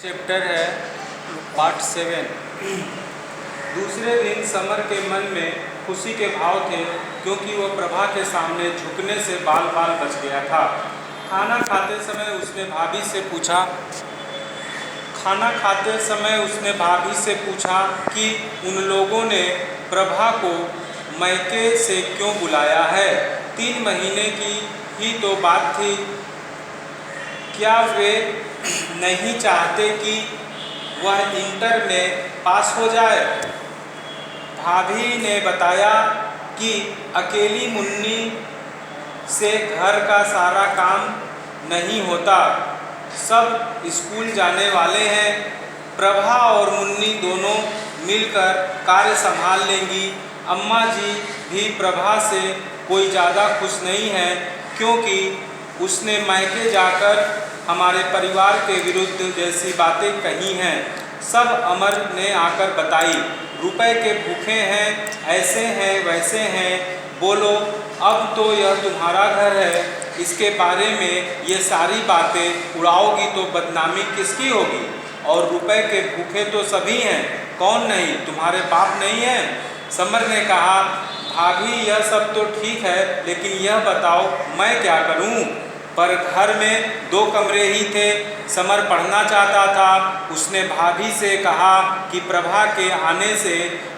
Chapter है part 7। दूसरे दिन समर के मन में खुशी के भाव थे, क्योंकि वह प्रभा के सामने झुकने से बाल बाल बच गया था। खाना खाते समय उसने भाभी से पूछा कि उन लोगों ने प्रभा को मैके से क्यों बुलाया है। 3 महीने की ही तो बात थी, क्या वे नहीं चाहते कि वह इंटर में पास हो जाए। भाभी ने बताया कि अकेली मुन्नी से घर का सारा काम नहीं होता, सब स्कूल जाने वाले हैं। प्रभा और मुन्नी दोनों मिलकर कार्य संभाल लेंगी। अम्मा जी भी प्रभा से कोई ज़्यादा खुश नहीं है, क्योंकि उसने मायके जाकर हमारे परिवार के विरुद्ध जैसी बातें कही हैं, सब अमर ने आकर बताई। रुपए के भूखे हैं, ऐसे हैं वैसे हैं, बोलो अब तो यह तुम्हारा घर है, इसके बारे में ये सारी बातें उड़ाओगी तो बदनामी किसकी होगी। और रुपए के भूखे तो सभी हैं, कौन नहीं, तुम्हारे बाप नहीं हैं। समर ने कहा, भाभी यह सब तो ठीक है, लेकिन यह बताओ मैं क्या करूं। पर घर में 2 कमरे ही थे। समर पढ़ना चाहता था। उसने भाभी से कहा कि प्रभा के आने से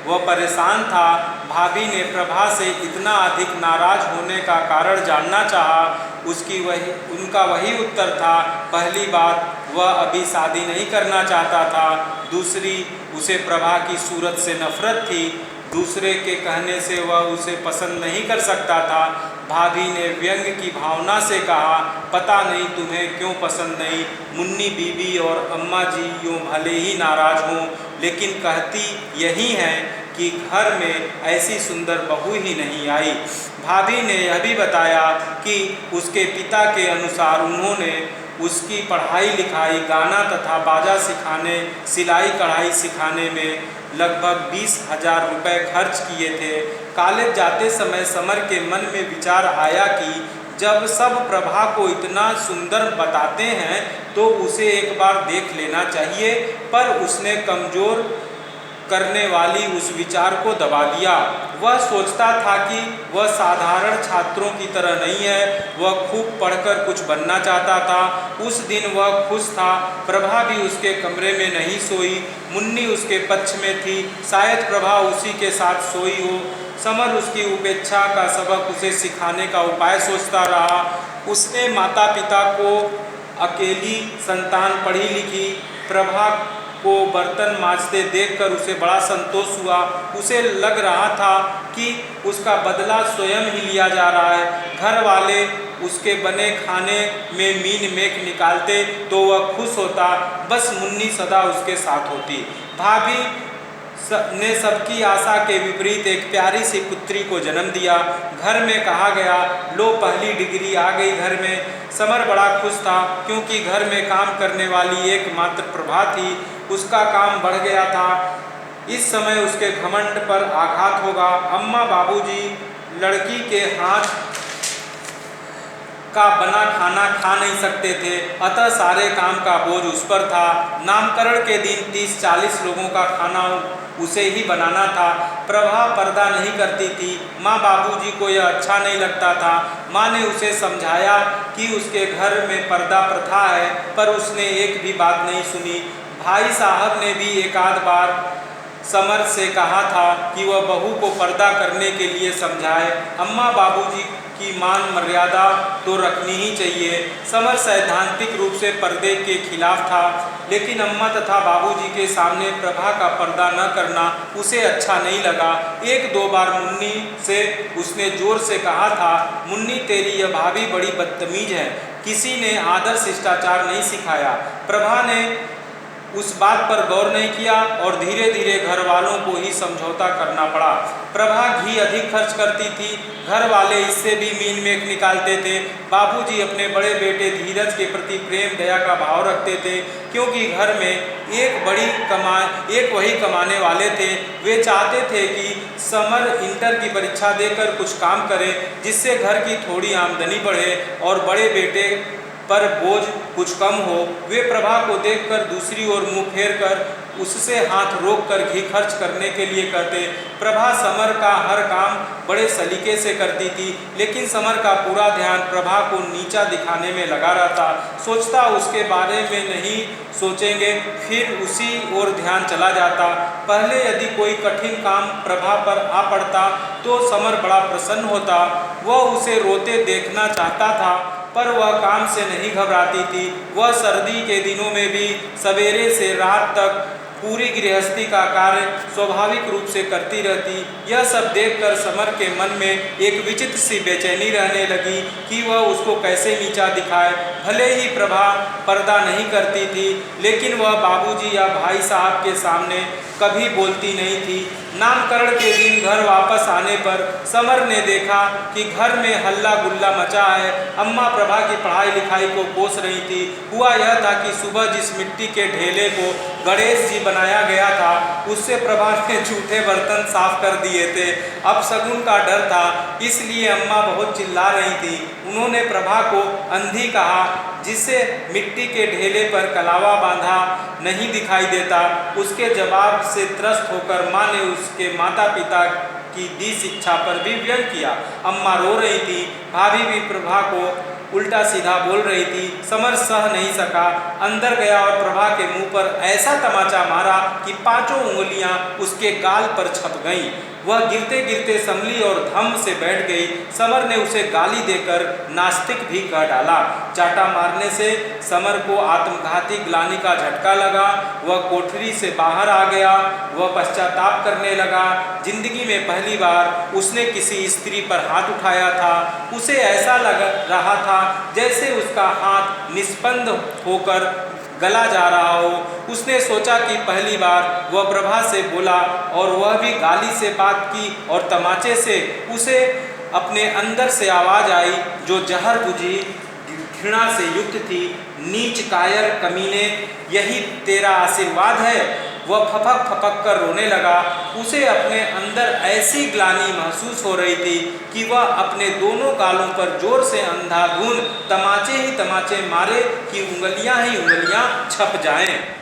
वह परेशान था। भाभी ने प्रभा से इतना अधिक नाराज होने का कारण जानना चाहा। उनका वही उत्तर था, पहली बात वह अभी शादी नहीं करना चाहता था, दूसरी उसे प्रभा की सूरत से नफरत थी, दूसरे के कहने से वह उसे पसंद नहीं कर सकता था। भाभी ने व्यंग की भावना से कहा, पता नहीं तुम्हें क्यों पसंद नहीं। मुन्नी बीबी और अम्मा जी यूँ भले ही नाराज हों, लेकिन कहती यही हैं कि घर में ऐसी सुंदर बहू ही नहीं आई। भाभी ने यह भी बताया कि उसके पिता के अनुसार उन्होंने उसकी पढ़ाई लिखाई, गाना तथा बाजा सिखाने, सिलाई कढ़ाई सिखाने में लगभग 20,000 रुपये खर्च किए थे। कॉलेज जाते समय समर के मन में विचार आया कि जब सब प्रभा को इतना सुंदर बताते हैं तो उसे एक बार देख लेना चाहिए, पर उसने कमज़ोर करने वाली उस विचार को दबा दिया। वह सोचता था कि वह साधारण छात्रों की तरह नहीं है, वह खूब पढ़कर कुछ बनना चाहता था। उस दिन वह खुश था। प्रभा भी उसके कमरे में नहीं सोई, मुन्नी उसके पक्ष में थी, शायद प्रभा उसी के साथ सोई हो। समर उसकी उपेक्षा का सबक उसे सिखाने का उपाय सोचता रहा। उसने माता पिता को अकेली संतान पढ़ी लिखी प्रभा को बर्तन मांजते देखकर उसे बड़ा संतोष हुआ। उसे लग रहा था कि उसका बदला स्वयं ही लिया जा रहा है। घर वाले उसके बने खाने में मीन मेख निकालते तो वह खुश होता, बस मुन्नी सदा उसके साथ होती। भाभी ने सबकी आशा के विपरीत एक प्यारी सी पुत्री को जन्म दिया। घर में कहा गया, लो पहली डिग्री आ गई घर में। समर बड़ा खुश था, क्योंकि घर में काम करने वाली एकमात्र प्रभा थी। उसका काम बढ़ गया था। इस समय उसके घमंड पर आघात होगा। अम्मा बाबूजी लड़की के हाथ का बना खाना खा नहीं सकते थे, अतः सारे काम का बोझ उस पर था। नामकरण के दिन 30-40 लोगों का खाना उसे ही बनाना था। प्रभा पर्दा नहीं करती थी। माँ बाबूजी को यह अच्छा नहीं लगता था। माँ ने उसे समझाया कि उसके घर में पर्दा प्रथा है, पर उसने एक भी बात नहीं सुनी। भाई साहब ने भी एक आध बार समर से कहा था कि वह बहू को पर्दा करने के लिए समझाए। अम्मा बाबूजी की मान मर्यादा तो रखनी ही चाहिए। समर सैद्धांतिक रूप से पर्दे के खिलाफ था, लेकिन अम्मा तथा बाबूजी के सामने प्रभा का पर्दा न करना उसे अच्छा नहीं लगा। 1-2 बार मुन्नी से उसने जोर से कहा था, मुन्नी तेरी यह भाभी बड़ी बदतमीज है, किसी ने आदर शिष्टाचार नहीं सिखाया। प्रभा ने उस बात पर गौर नहीं किया और धीरे धीरे घर वालों को ही समझौता करना पड़ा। प्रभा घी अधिक खर्च करती थी, घर वाले इससे भी मीन मेख निकालते थे। बाबूजी अपने बड़े बेटे धीरज के प्रति प्रेम दया का भाव रखते थे, क्योंकि घर में एक वही कमाने वाले थे। वे चाहते थे कि समर इंटर की परीक्षा देकर कुछ काम करे, जिससे घर की थोड़ी आमदनी बढ़े और बड़े बेटे पर बोझ कुछ कम हो। वे प्रभा को देखकर दूसरी ओर मुंह फेर कर उससे हाथ रोक कर घी खर्च करने के लिए कहते। प्रभा समर का हर काम बड़े सलीके से करती थी, लेकिन समर का पूरा ध्यान प्रभा को नीचा दिखाने में लगा रहता। सोचता उसके बारे में नहीं सोचेंगे, फिर उसी ओर ध्यान चला जाता। पहले यदि कोई कठिन काम प्रभा पर आ पड़ता तो समर बड़ा प्रसन्न होता। वह उसे रोते देखना चाहता था, पर वह काम से नहीं घबराती थी। वह सर्दी के दिनों में भी सवेरे से रात तक पूरी गृहस्थी का कार्य स्वाभाविक रूप से करती रहती। यह सब देखकर समर के मन में एक विचित्र सी बेचैनी रहने लगी कि वह उसको कैसे नीचा दिखाए। भले ही प्रभा पर्दा नहीं करती थी, लेकिन वह बाबूजी या भाई साहब के सामने कभी बोलती नहीं थी। नामकरण के दिन घर वापस आने पर समर ने देखा कि घर में हल्ला गुल्ला मचा है। अम्मा प्रभा की पढ़ाई लिखाई को कोस रही थी। हुआ यह था कि सुबह जिस मिट्टी के ढेले को गणेश जी बनाया गया था, उससे प्रभा ने जूठे बर्तन साफ कर दिए थे। अब शगुन का डर था, इसलिए अम्मा बहुत चिल्ला रही थी। उन्होंने प्रभा को अंधी कहा, जिससे मिट्टी के ढेले पर कलावा बांधा नहीं दिखाई देता। उसके जवाब से त्रस्त होकर माँ ने उसके माता पिता की दी शिक्षा पर भी व्यंग किया। अम्मा रो रही थी, भाभी भी प्रभा को उल्टा सीधा बोल रही थी। समर सह नहीं सका, अंदर गया और प्रभा के मुंह पर ऐसा तमाचा मारा कि 5 उंगलियां उसके गाल पर छप गईं। वह गिरते गिरते संभली और धम से बैठ गई। समर ने उसे गाली देकर नास्तिक भी कह डाला। चाटा मारने से समर को आत्मघाती ग्लानि का झटका लगा। वह कोठरी से बाहर आ गया। वह पश्चाताप करने लगा। जिंदगी में पहली बार उसने किसी स्त्री पर हाथ उठाया था। उसे ऐसा लग रहा था जैसे उसका हाथ निस्पंद होकर गला जा रहा हो। उसने सोचा कि पहली बार वह प्रभा से बोला और वह भी गाली से बात की और तमाचे से। उसे अपने अंदर से आवाज आई जो जहर बुझी घृणा से युक्त थी, नीच कायर कमीने, यही तेरा आशीर्वाद है। वह फपक फपक कर रोने लगा। उसे अपने अंदर ऐसी ग्लानि महसूस हो रही थी कि वह अपने दोनों गालों पर जोर से अंधाधुंध तमाचे ही तमाचे मारे कि उंगलियां ही उंगलियां छप जाएं।